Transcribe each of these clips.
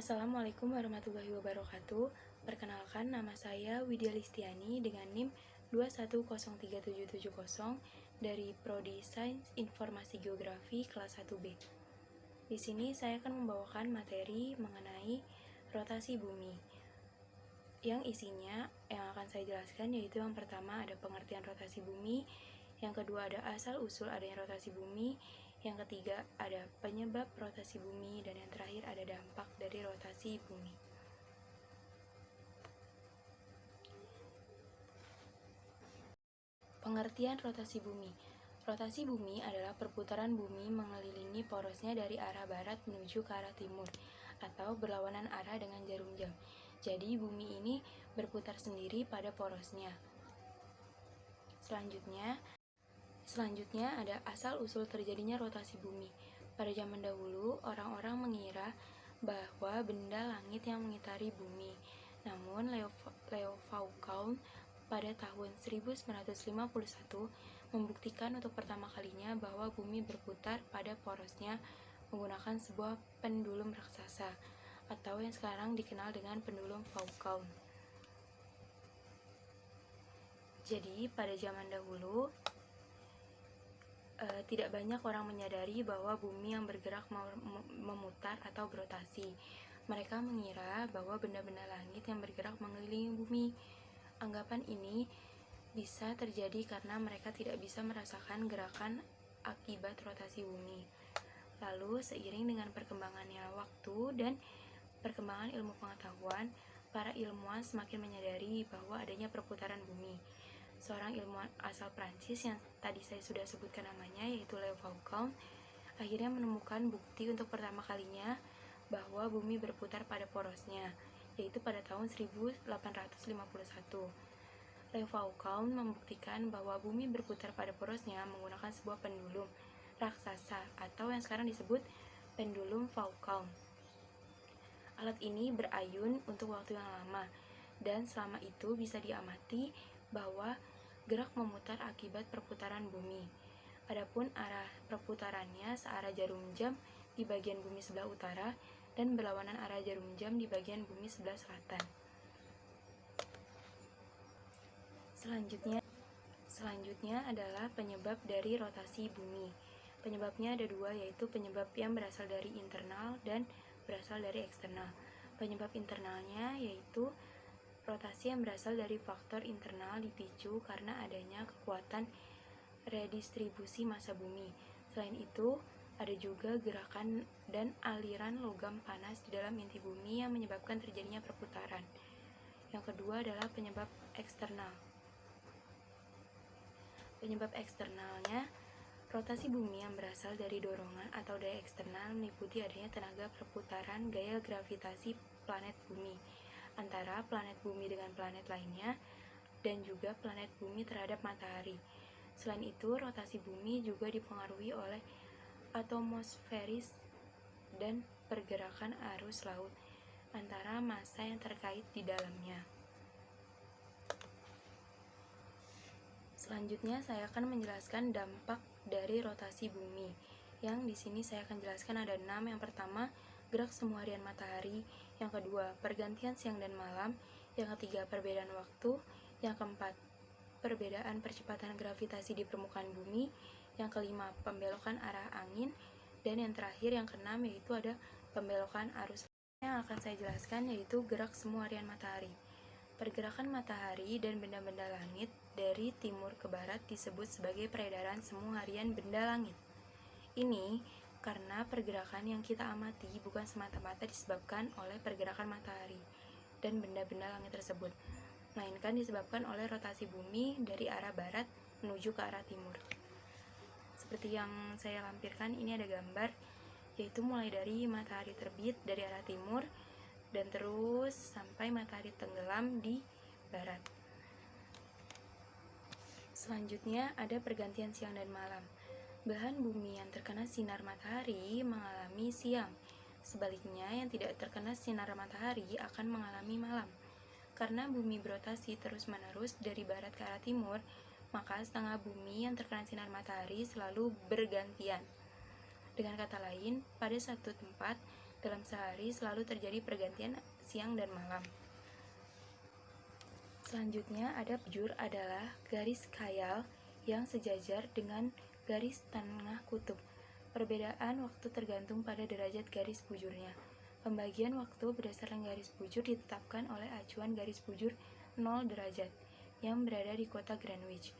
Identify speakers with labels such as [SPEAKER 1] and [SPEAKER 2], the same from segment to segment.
[SPEAKER 1] Assalamualaikum warahmatullahi wabarakatuh. Perkenalkan, nama saya Widya Listiani dengan NIM 2103770 dari Prodi Sains Informasi Geografi kelas 1B. Di sini saya akan membawakan materi mengenai rotasi bumi. Yang isinya yang akan saya jelaskan yaitu yang pertama ada pengertian rotasi bumi, yang kedua ada asal-usul adanya rotasi bumi, yang ketiga ada penyebab rotasi bumi, dan yang terakhir ada dampak dari rotasi bumi. Pengertian rotasi bumi. Rotasi bumi adalah perputaran bumi mengelilingi porosnya dari arah barat menuju ke arah timur atau berlawanan arah dengan jarum jam. Jadi bumi ini berputar sendiri pada porosnya. Selanjutnya ada asal-usul terjadinya rotasi bumi. Pada zaman dahulu, orang-orang mengira bahwa benda langit yang mengitari bumi. Namun, Leo Foucault pada tahun 1951 membuktikan untuk pertama kalinya bahwa bumi berputar pada porosnya menggunakan sebuah pendulum raksasa, atau yang sekarang dikenal dengan pendulum Foucault. Jadi, pada zaman dahulu, tidak banyak orang menyadari bahwa bumi yang bergerak memutar atau berotasi. Mereka mengira bahwa benda-benda langit yang bergerak mengelilingi bumi. Anggapan ini bisa terjadi karena mereka tidak bisa merasakan gerakan akibat rotasi bumi. Lalu, seiring dengan perkembangannya waktu dan perkembangan ilmu pengetahuan, para ilmuwan semakin menyadari bahwa adanya perputaran bumi. Seorang ilmuwan asal Prancis yang tadi saya sudah sebutkan namanya, yaitu Leo Foucault, akhirnya menemukan bukti untuk pertama kalinya bahwa bumi berputar pada porosnya, yaitu pada tahun 1851. Leo Foucault membuktikan bahwa bumi berputar pada porosnya menggunakan sebuah pendulum raksasa atau yang sekarang disebut pendulum Foucault. Alat ini berayun untuk waktu yang lama, dan selama itu bisa diamati bahwa gerak memutar akibat perputaran bumi. Adapun arah perputarannya searah jarum jam di bagian bumi sebelah utara dan berlawanan arah jarum jam di bagian bumi sebelah selatan. Selanjutnya adalah penyebab dari rotasi bumi. Penyebabnya ada dua, yaitu penyebab yang berasal dari internal dan berasal dari eksternal. Penyebab internalnya yaitu rotasi yang berasal dari faktor internal dipicu karena adanya kekuatan redistribusi massa bumi. Selain itu, ada juga gerakan dan aliran logam panas di dalam inti bumi yang menyebabkan terjadinya perputaran. Yang kedua adalah penyebab eksternal. Penyebab eksternalnya, rotasi bumi yang berasal dari dorongan atau daya eksternal meliputi adanya tenaga perputaran gaya gravitasi planet bumi antara planet bumi dengan planet lainnya, dan juga planet bumi terhadap matahari. Selain itu, rotasi bumi juga dipengaruhi oleh atmosferis dan pergerakan arus laut antara massa yang terkait di dalamnya. Selanjutnya, saya akan menjelaskan dampak dari rotasi bumi. Yang di sini saya akan jelaskan ada 6. Yang pertama, gerak semu harian matahari. Yang kedua, pergantian siang dan malam. Yang ketiga, perbedaan waktu. Yang keempat, perbedaan percepatan gravitasi di permukaan bumi. Yang kelima, pembelokan arah angin. Dan yang terakhir, yang keenam, yaitu ada pembelokan arus. Yang akan saya jelaskan yaitu gerak semu harian matahari. Pergerakan matahari dan benda-benda langit dari timur ke barat disebut sebagai peredaran semu harian benda langit. Ini karena pergerakan yang kita amati bukan semata-mata disebabkan oleh pergerakan matahari dan benda-benda langit tersebut, melainkan disebabkan oleh rotasi bumi dari arah barat menuju ke arah timur. Seperti yang saya lampirkan, ini ada gambar, yaitu mulai dari matahari terbit dari arah timur dan terus sampai matahari tenggelam di barat. Selanjutnya ada pergantian siang dan malam. Belahan bumi yang terkena sinar matahari mengalami siang. Sebaliknya, yang tidak terkena sinar matahari akan mengalami malam. Karena bumi berotasi terus-menerus dari barat ke arah timur, maka setengah bumi yang terkena sinar matahari selalu bergantian. Dengan kata lain, pada satu tempat Dalam sehari selalu terjadi pergantian siang dan malam. Selanjutnya ada bujur adalah garis khayal yang sejajar dengan garis tengah kutub. Perbedaan waktu tergantung pada derajat garis bujurnya. Pembagian waktu berdasarkan garis bujur ditetapkan oleh acuan garis bujur 0 derajat yang berada di kota Greenwich.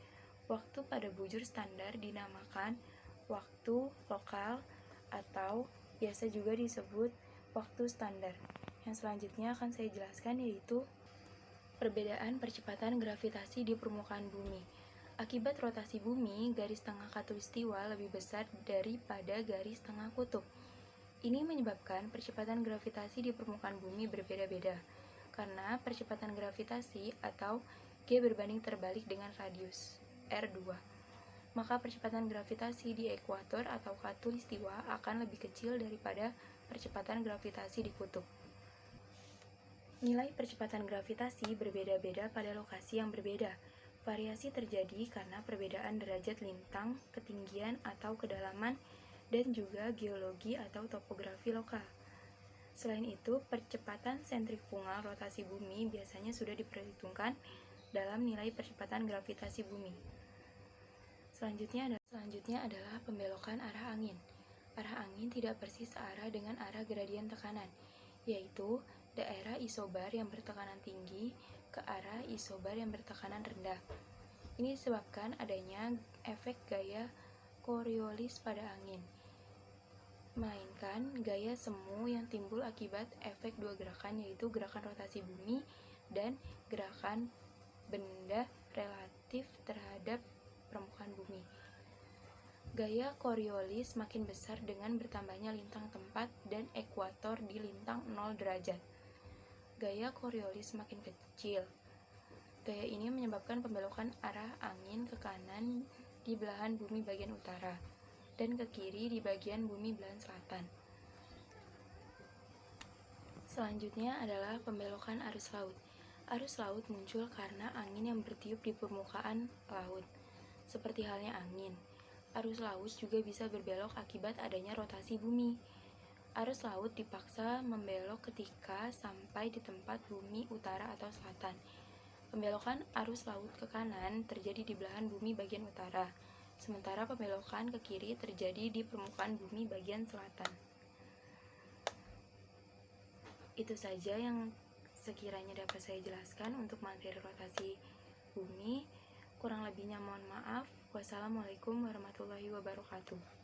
[SPEAKER 1] Waktu pada bujur standar dinamakan waktu lokal atau biasa juga disebut waktu standar. Yang selanjutnya akan saya jelaskan yaitu perbedaan percepatan gravitasi di permukaan bumi. Akibat rotasi bumi, garis tengah khatulistiwa lebih besar daripada garis tengah kutub. Ini menyebabkan percepatan gravitasi di permukaan bumi berbeda-beda, karena percepatan gravitasi atau G berbanding terbalik dengan radius R2. Maka percepatan gravitasi di ekuator atau khatulistiwa akan lebih kecil daripada percepatan gravitasi di kutub. Nilai percepatan gravitasi berbeda-beda pada lokasi yang berbeda. Variasi terjadi karena perbedaan derajat lintang, ketinggian atau kedalaman, dan juga geologi atau topografi lokal. Selain itu, percepatan sentrifugal rotasi bumi biasanya sudah diperhitungkan dalam nilai percepatan gravitasi bumi. Selanjutnya adalah pembelokan arah angin. Arah angin tidak persis searah dengan arah gradien tekanan, yaitu daerah isobar yang bertekanan tinggi ke arah isobar yang bertekanan rendah. Ini disebabkan adanya efek gaya Coriolis pada angin, melainkan gaya semu yang timbul akibat efek dua gerakan, yaitu gerakan rotasi bumi dan gerakan benda relatif terhadap permukaan bumi. Gaya Coriolis makin besar dengan bertambahnya lintang tempat dan ekuator di lintang 0 derajat. Gaya Coriolis makin kecil. Gaya ini menyebabkan pembelokan arah angin ke kanan di belahan bumi bagian utara dan ke kiri di bagian bumi belahan selatan. Selanjutnya adalah pembelokan arus laut. Arus laut muncul karena angin yang bertiup di permukaan laut. Seperti halnya angin, arus laut juga bisa berbelok akibat adanya rotasi bumi. Arus laut dipaksa membelok ketika sampai di tempat bumi utara atau selatan. Pembelokan arus laut ke kanan terjadi di belahan bumi bagian utara, sementara pembelokan ke kiri terjadi di permukaan bumi bagian selatan. Itu saja yang sekiranya dapat saya jelaskan untuk materi rotasi bumi. Kurang lebihnya mohon maaf. Wassalamualaikum warahmatullahi wabarakatuh.